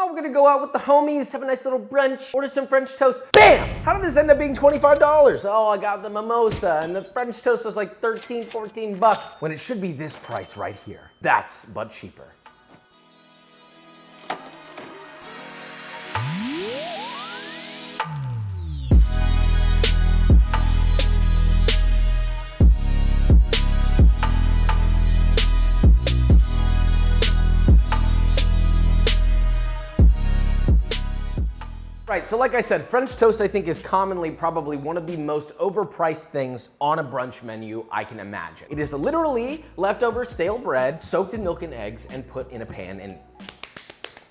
we're gonna go out with the homies, have a nice little brunch, order some French toast. Bam! How did this end up being $25? Oh, I got the mimosa, and the French toast was like 13, 14 bucks, when it should be this price right here. That's but cheaper. Right, so like I said, French toast I think is commonly probably one of the most overpriced things on a brunch menu I can imagine. It is literally leftover stale bread soaked in milk and eggs and put in a pan. And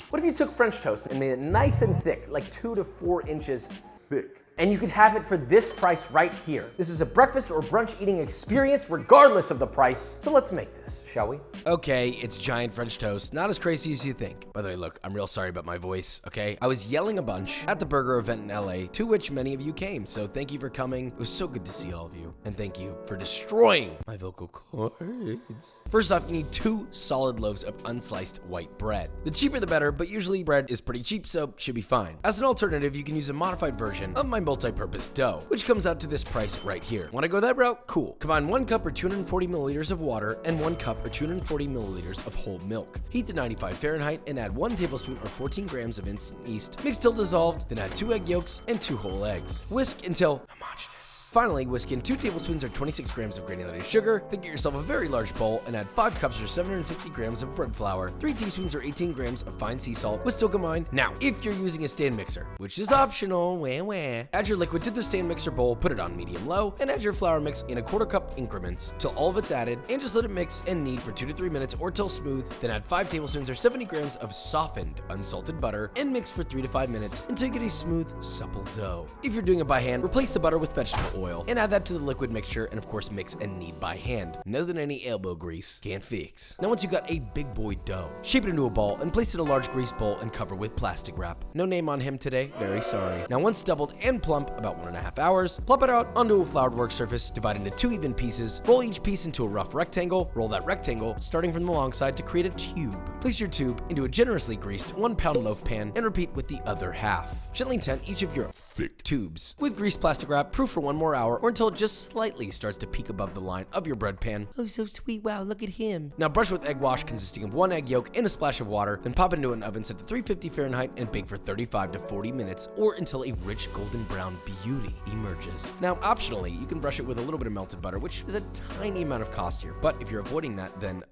what if you took French toast and made it nice and thick, like 2 to 4 inches thick? And you could have it for this price right here. This is a breakfast or brunch eating experience regardless of the price. So let's make this, shall we? Okay, it's giant French toast. Not as crazy as you think. By the way, look, I'm real sorry about my voice, okay? I was yelling a bunch at the burger event in LA, to which many of you came. So thank you for coming. It was so good to see all of you. And thank you for destroying my vocal cords. First off, you need 2 solid loaves of unsliced white bread. The cheaper the better, but usually bread is pretty cheap, so should be fine. As an alternative, you can use a modified version of my multi-purpose dough, which comes out to this price right here. Want to go that route? Cool. Combine 1 cup or 240 milliliters of water and 1 cup or 240 milliliters of whole milk. Heat to 95 Fahrenheit and add 1 tablespoon or 14 grams of instant yeast. Mix till dissolved, then add 2 egg yolks and 2 whole eggs. Whisk until homogeneous. Finally, whisk in 2 tablespoons or 26 grams of granulated sugar, then get yourself a very large bowl and add 5 cups or 750 grams of bread flour, 3 teaspoons or 18 grams of fine sea salt with still combined. Now, if you're using a stand mixer, which is optional, add your liquid to the stand mixer bowl, put it on medium-low, and add your flour mix in a 1/4 cup increments till all of it's added, and just let it mix and knead for 2 to 3 minutes or till smooth, then add 5 tablespoons or 70 grams of softened unsalted butter, and mix for 3 to 5 minutes until you get a smooth, supple dough. If you're doing it by hand, replace the butter with vegetable oil, and add that to the liquid mixture, and of course mix and knead by hand. Nothing than any elbow grease can't fix. Now once you got a big boy dough, shape it into a ball and place it in a large grease bowl and cover with plastic wrap. No name on him today, very sorry. Now once doubled and plump, about 1.5 hours, plop it out onto a floured work surface, divide into 2 even pieces, roll each piece into a rough rectangle, roll that rectangle starting from the long side to create a tube. Place your tube into a generously greased 1-pound loaf pan and repeat with the other half. Gently tent each of your thick tubes with greased plastic wrap, proof for 1 more hour or until it just slightly starts to peak above the line of your bread pan. Oh, so sweet, wow, look at him. Now brush with egg wash consisting of 1 egg yolk and a splash of water, then pop into an oven set to 350 Fahrenheit and bake for 35 to 40 minutes or until a rich golden brown beauty emerges. Now optionally, you can brush it with a little bit of melted butter, which is a tiny amount of cost here, but if you're avoiding that, then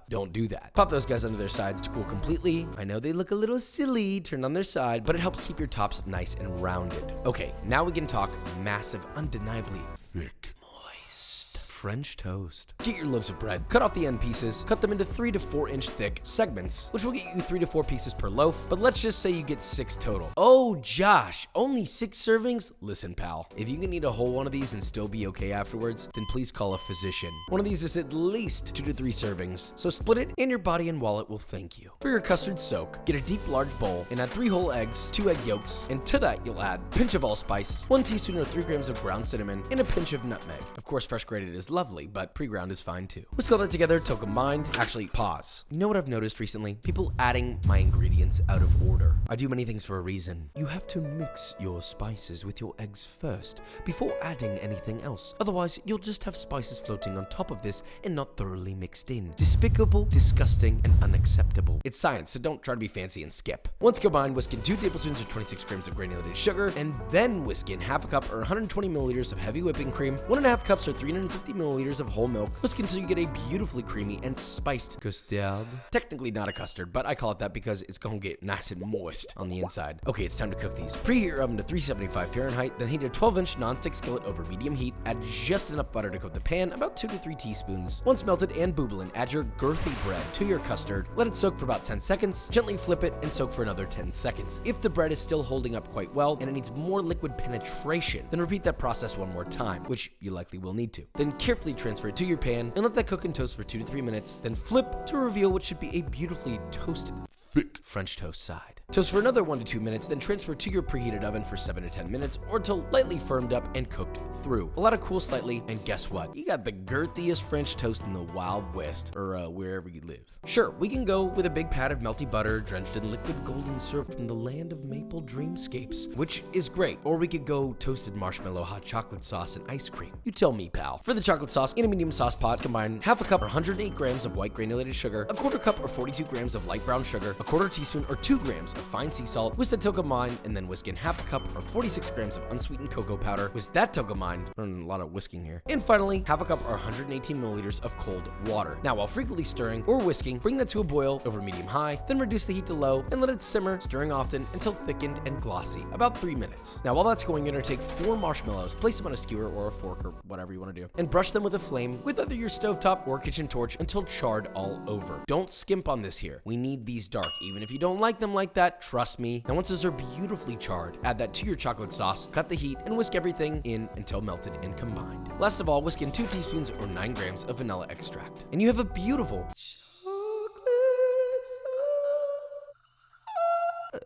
don't do that. Pop those guys under their sides to cool completely. I know they look a little silly turned on their side, but it helps keep your tops nice and rounded. Okay, now we can talk massive, undeniably thick, moist French toast. Get your loaves of bread, cut off the end pieces, cut them into 3 to 4 inch thick segments, which will get you 3 to 4 pieces per loaf, but let's just say you get 6 total. Oh, Josh, only 6 servings? Listen, pal, if you can eat a whole one of these and still be okay afterwards, then please call a physician. One of these is at least 2 to 3 servings, so split it and your body and wallet will thank you. For your custard soak, get a deep large bowl and add 3 whole eggs, 2 egg yolks, and to that you'll add a pinch of allspice, 1 teaspoon or 3 grams of ground cinnamon, and a pinch of nutmeg. Of course, fresh grated is lovely, but pre-ground is fine too. Whisk all that together till combined. Actually, pause. You know what I've noticed recently? People adding my ingredients out of order. I do many things for a reason. You have to mix your spices with your eggs first before adding anything else. Otherwise, you'll just have spices floating on top of this and not thoroughly mixed in. Despicable, disgusting, and unacceptable. It's science, so don't try to be fancy and skip. Once combined, whisk in 2 tablespoons or 26 grams of granulated sugar, and then whisk in 1/2 cup or 120 milliliters of heavy whipping cream, 1.5 cups or 350 milliliters of whole milk. Whisk until you get a beautifully creamy and spiced custard. Technically not a custard, but I call it that because it's gonna get nice and moist on the inside. Okay, it's time to cook these. Preheat your oven to 375 Fahrenheit, then heat a 12-inch nonstick skillet over medium heat. Add just enough butter to coat the pan, about 2 to 3 teaspoons. Once melted and bubbling, add your girthy bread to your custard. Let it soak for about 10 seconds. Gently flip it and soak for another 10 seconds. If the bread is still holding up quite well and it needs more liquid penetration, then repeat that process 1 more time, which you likely will need to. Then carefully transfer it to your pan and let that cook and toast for 2 to 3 minutes. Then flip to reveal what should be a beautifully toasted, thick French toast side. Toast for another 1 to 2 minutes, then transfer to your preheated oven for 7 to 10 minutes or till lightly firmed up and cooked through. Allow to cool slightly, and guess what? You got the girthiest French toast in the Wild West, or wherever you live. Sure, we can go with a big pat of melty butter drenched in liquid golden syrup from the land of maple dreamscapes, which is great. Or we could go toasted marshmallow, hot chocolate sauce, and ice cream. You tell me, pal. For the chocolate sauce, in a medium sauce pot, combine half a cup or 108 grams of white granulated sugar, a quarter cup or 42 grams of light brown sugar, a quarter teaspoon or 2 grams of fine sea salt, whisk the togamine, and then whisk in half a cup or 46 grams of unsweetened cocoa powder. Whisk that togamine, a lot of whisking here. And finally, half a cup or 118 milliliters of cold water. Now, while frequently stirring or whisking, bring that to a boil over medium-high, then reduce the heat to low and let it simmer, stirring often until thickened and glossy, about 3 minutes. Now, while that's going in, take 4 marshmallows, place them on a skewer or a fork or whatever you want to do, and brush them with a flame with either your stovetop or kitchen torch until charred all over. Don't skimp on this here. We need these dark. Even if you don't like them like that, trust me. Now, once those are beautifully charred, add that to your chocolate sauce, cut the heat, and whisk everything in until melted and combined. Last of all, whisk in 2 teaspoons or 9 grams of vanilla extract. And you have a beautiful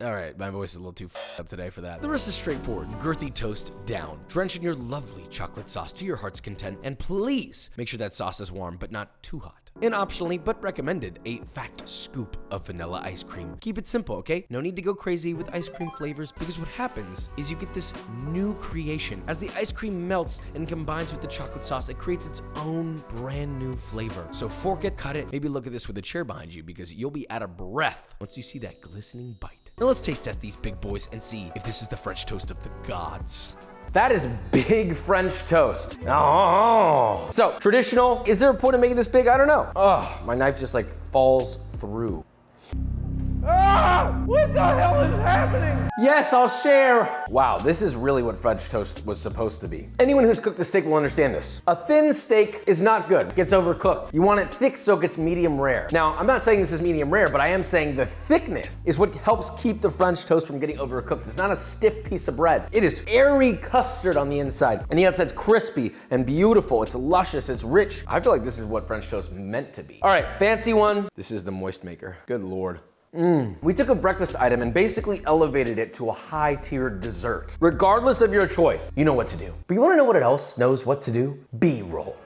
all right, my voice is a little too up today for that. The rest is straightforward. Girthy toast down. Drench in your lovely chocolate sauce to your heart's content, and please make sure that sauce is warm, but not too hot. And optionally, but recommended, a fat scoop of vanilla ice cream. Keep it simple, okay? No need to go crazy with ice cream flavors, because what happens is you get this new creation. As the ice cream melts and combines with the chocolate sauce, it creates its own brand new flavor. So fork it, cut it, maybe look at this with a chair behind you, because you'll be out of breath once you see that glistening bite. Now let's taste test these big boys and see if this is the French toast of the gods. That is big French toast. Oh. So, traditional, is there a point of making this big? I don't know. Oh, my knife just like falls through. Ah! What the hell is happening? Yes, I'll share. Wow, this is really what French toast was supposed to be. Anyone who's cooked a steak will understand this. A thin steak is not good, it gets overcooked. You want it thick so it gets medium rare. Now, I'm not saying this is medium rare, but I am saying the thickness is what helps keep the French toast from getting overcooked. It's not a stiff piece of bread. It is airy custard on the inside, and the outside's crispy and beautiful. It's luscious, it's rich. I feel like this is what French toast meant to be. All right, fancy one. This is the moist maker. Good Lord. We took a breakfast item and basically elevated it to a high-tiered dessert. Regardless of your choice, you know what to do. But you wanna know what else knows what to do? B-roll.